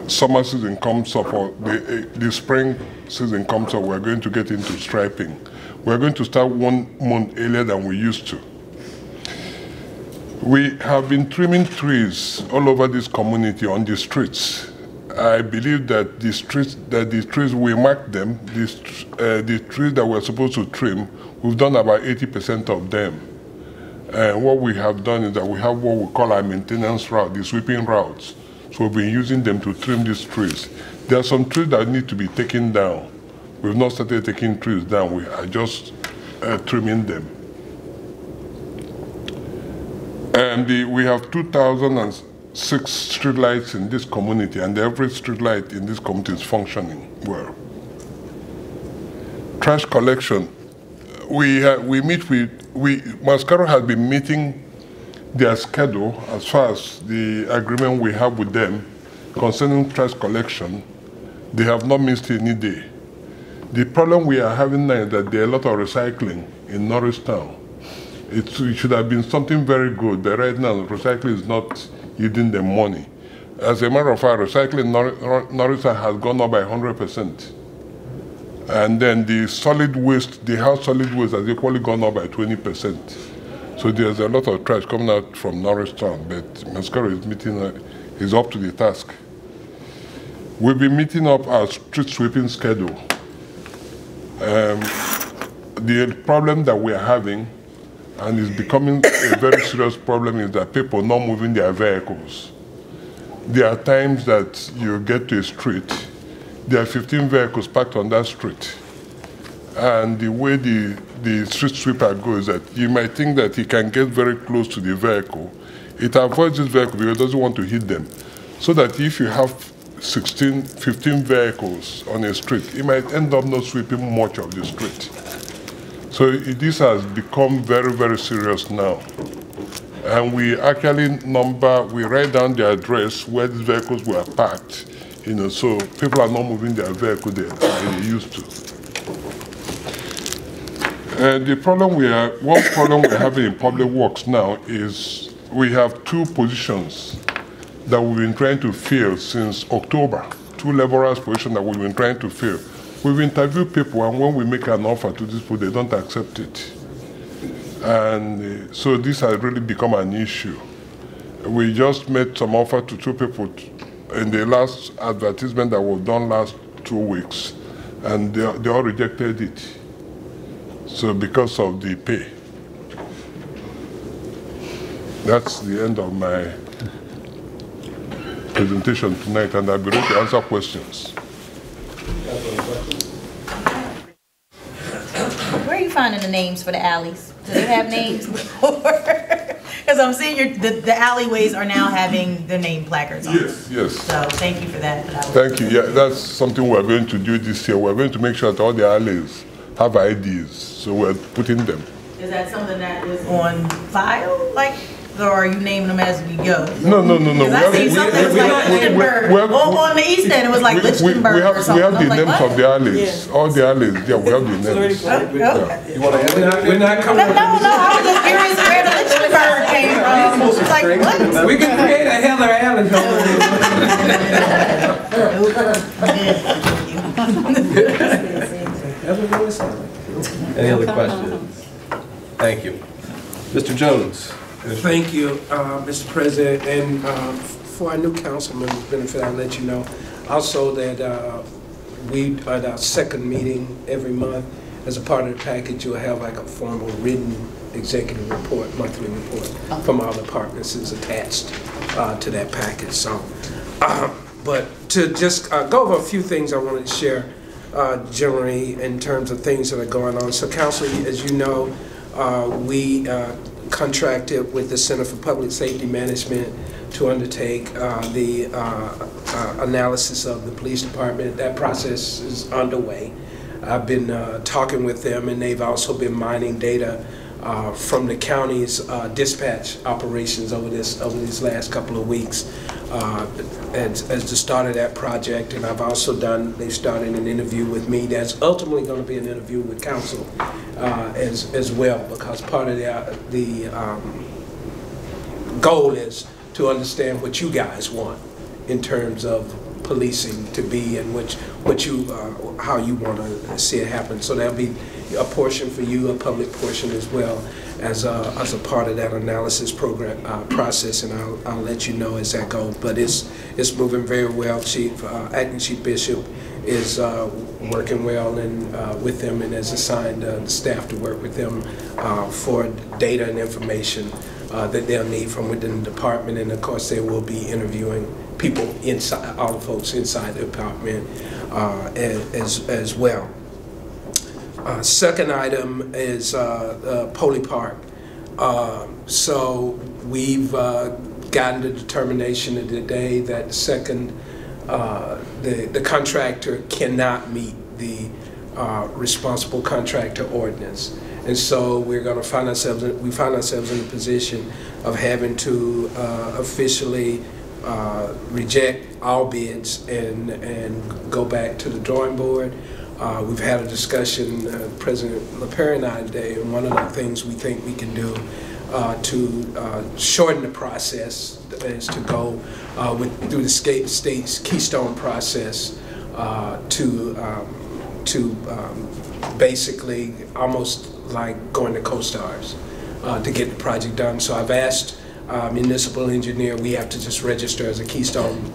summer season comes up, or the spring season comes up, we're going to get into striping. We're going to start 1 month earlier than we used to. We have been trimming trees all over this community on the streets. I believe that the trees, we marked them, the trees that we're supposed to trim, we've done about 80% of them. And what we have done is that we have what we call our maintenance route, the sweeping routes. So we've been using them to trim these trees. There are some trees that need to be taken down. We've not started taking trees down, we are just trimming them. And we have 2,006 streetlights in this community, and every streetlight in this community is functioning well. Trash collection. Mascaro has been meeting their schedule as far as the agreement we have with them concerning trash collection. They have not missed any day. The problem we are having now is that there are a lot of recycling in Norristown. It should have been something very good, but right now recycling is not yielding them money. As a matter of fact, recycling in Norristown has gone up by 100%. And then the solid waste, the house solid waste has equally gone up by 20%. So there's a lot of trash coming out from Norristown, but Mascaro is up to the task. We'll be meeting up our street sweeping schedule. The problem that we are having, and it's becoming a very serious problem, is that people not moving their vehicles. There are times that you get to a street, there are 15 vehicles parked on that street. And the way the street sweeper goes, that you might think that he can get very close to the vehicle. It avoids this vehicle because it doesn't want to hit them. So that if you have 15 vehicles on a street, it might end up not sweeping much of the street. So this has become very, very serious now. And we actually we write down the address where these vehicles were parked, so people are not moving their vehicle there as they used to. The problem one problem we're having in public works now is we have 2 positions that we've been trying to fill since October. 2 laborers positions that we've been trying to fill. We've interviewed people, and when we make an offer to these people, they don't accept it. And so this has really become an issue. We just made some offer to 2 people in the last advertisement that was done last 2 weeks, and they all rejected it. So because of the pay. That's the end of my presentation tonight, and I'll be ready to answer questions. Where are you finding the names for the alleys? Do they have names before? Because I'm seeing the alleyways are now having their name placards on. Yes, yes. So thank you for that. Thank you. Yeah, that's something we're going to do this year. We're going to make sure that all the alleys have IDs, so we're putting them. Is that something that is on file, like, or are you naming them as we go? No. Because I seen something that was like Lichtenberg. On the east end, it was like Lichtenberg or something. We have the names of the alleys. Yeah. All the alleys, yeah, we have the names. Yeah. You want to we're not coming No, I was just curious where the Lichtenberg came from. Like, what? We can create a Heather Allen. Any other questions? Thank you. Mr. Jones. Thank you, Mr. President. And for our new council members' benefit, I'll let you know also that we, at our second meeting every month, as a part of the package, you'll have like a formal written executive report, monthly report from all departments is attached to that package. So, but to just go over a few things I wanted to share generally in terms of things that are going on. So, Council, as you know, we contracted with the Center for Public Safety Management to undertake the analysis of the police department. That process is underway. I've been talking with them, and they've also been mining data from the county's dispatch operations over these last couple of weeks as the start of that project. And I've also they started an interview with me that's ultimately going to be an interview with council as well, because part of the goal is to understand what you guys want in terms of policing to be and how you want to see it happen. So there'll be a portion for you, a public portion as well as a part of that analysis program process, and I'll let you know as that goes. But it's moving very well. Acting Chief Bishop is working well and with them, and has assigned the staff to work with them for data and information that they'll need from within the department. And of course, they will be interviewing people inside, all the folks inside the department as well. Second item is Poly Park. So we've gotten the determination of the day that the contractor cannot meet the responsible contractor ordinance. And so we find ourselves in a position of having to officially reject all bids and go back to the drawing board. We've had a discussion, President LaPerry and I today, and one of the things we think we can do to shorten the process is to go through the state's Keystone process to basically almost like going to co-stars to get the project done. So I've asked municipal engineer, we have to just register as a Keystone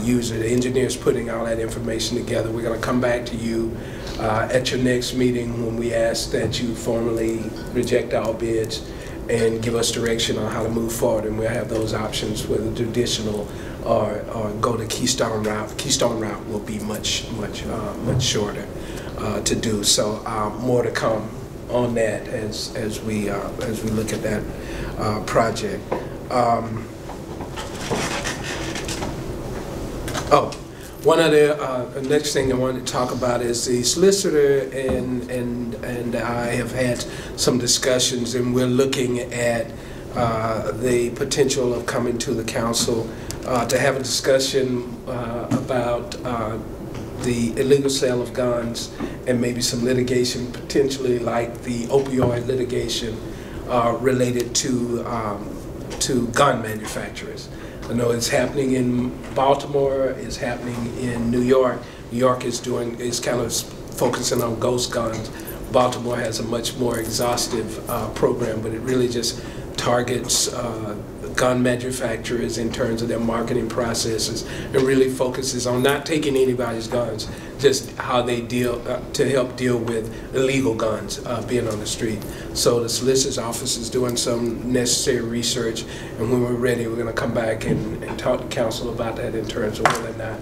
user. The engineer's putting all that information together. We're going to come back to you at your next meeting when we ask that you formally reject our bids and give us direction on how to move forward. And we'll have those options, whether traditional or go the Keystone route. Keystone route will be much shorter to do. So more to come on that as we look at that project. One of the next thing I wanted to talk about is the solicitor and I have had some discussions, and we're looking at the potential of coming to the council to have a discussion about the illegal sale of guns and maybe some litigation potentially like the opioid litigation related to gun manufacturers. I know it's happening in Baltimore, it's happening in New York. New York is kind of focusing on ghost guns. Baltimore has a much more exhaustive program, but it really just targets gun manufacturers in terms of their marketing processes, and really focuses on not taking anybody's guns, just how they deal to help deal with illegal guns being on the street. So the solicitor's office is doing some necessary research, and when we're ready, we're going to come back and talk to council about that in terms of whether or not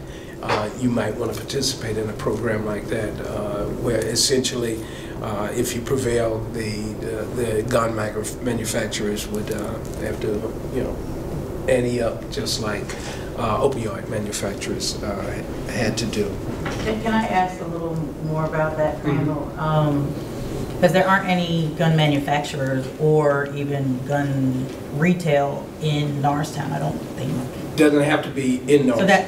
you might want to participate in a program like that, where essentially, if you prevail, the gun manufacturers would have to, ante up just like opioid manufacturers had to do. Can I ask a little more about that, Crandall? Because there aren't any gun manufacturers or even gun retail in Norristown, I don't think. Doesn't have to be in Norristown.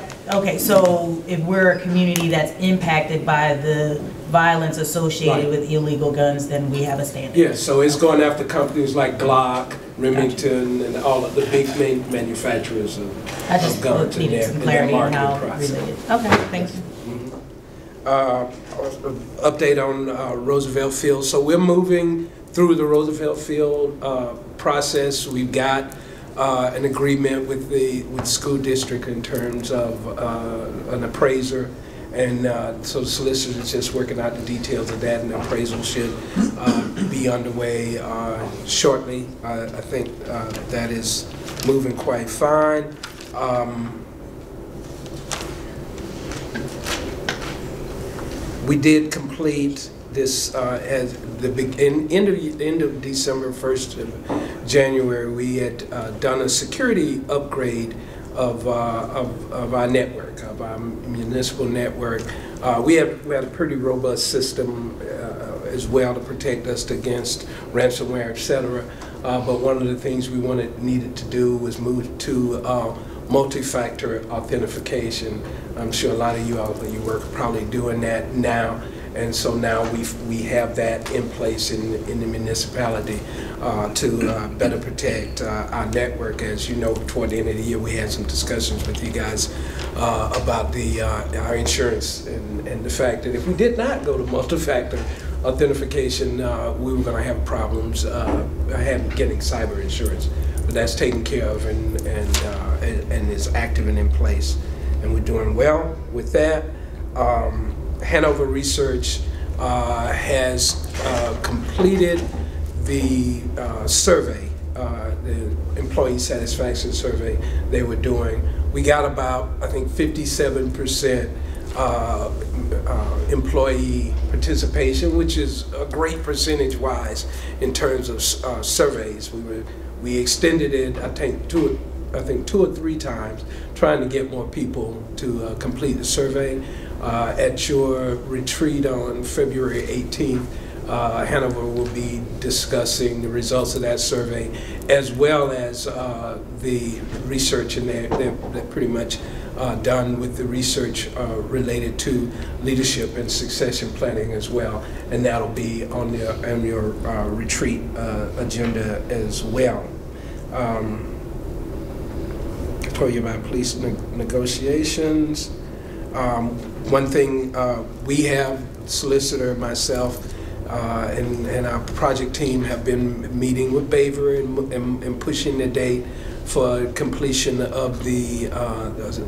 So if we're a community that's impacted by the violence associated with illegal guns, then we have a standard. Yeah, so it's going after companies like Glock, Remington, and all of the big manufacturers of guns in their marketing process. Okay, thank you. Update on Roosevelt Field. So we're moving through the Roosevelt Field process. We've got an agreement with the school district in terms of an appraiser, and so the solicitor is just working out the details of that, and the appraisal should be underway shortly. I think that is moving quite fine. We did complete this at the end of December, 1st of January. We had done a security upgrade of our network, of our municipal network. We had a pretty robust system as well to protect us against ransomware, etc. But one of the things we needed to do was move to multi-factor authentication. I'm sure a lot of you out there, you work probably doing that now. And so now we have that in place in the municipality to better protect our network. As you know, toward the end of the year, we had some discussions with you guys about our insurance and the fact that if we did not go to multi-factor authentication, we were going to have problems getting cyber insurance. But that's taken care of and is active and in place, and we're doing well with that. Hanover Research has completed the survey, the employee satisfaction survey they were doing. We got about, I think, 57% employee participation, which is a great percentage-wise in terms of surveys. We extended it, I think, two or three times, trying to get more people to complete the survey. At your retreat on February 18th, Hanover will be discussing the results of that survey, as well as the research, and they're pretty much done with the research related to leadership and succession planning as well, and that'll be on your retreat agenda as well. I told you about police negotiations. One thing we have, solicitor, myself, and our project team have been meeting with Baver and pushing the date for completion of the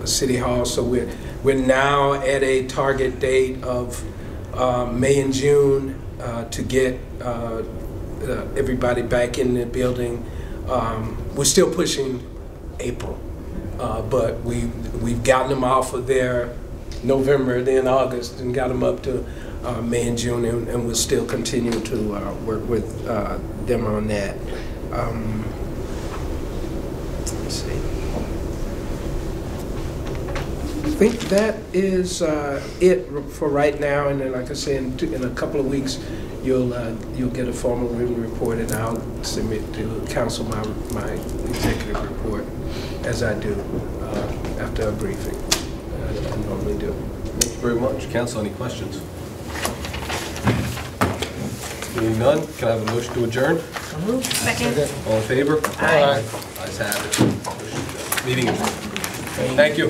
City Hall. So we're now at a target date of May and June to get everybody back in the building. We're still pushing April, but we've gotten them off of their November, then August, and got them up to May and June, and we'll still continue to work with them on that. Let's see. I think that is it for right now, and then, like I said, in a couple of weeks, you'll get a formal written report, and I'll submit to council my executive report as I do after a briefing. I normally do. Thank you very much. Council, any questions? Seeing none, can I have a motion to adjourn? Second. All in favor? Aye. Ayes have it. Meeting adjourned. Thank you.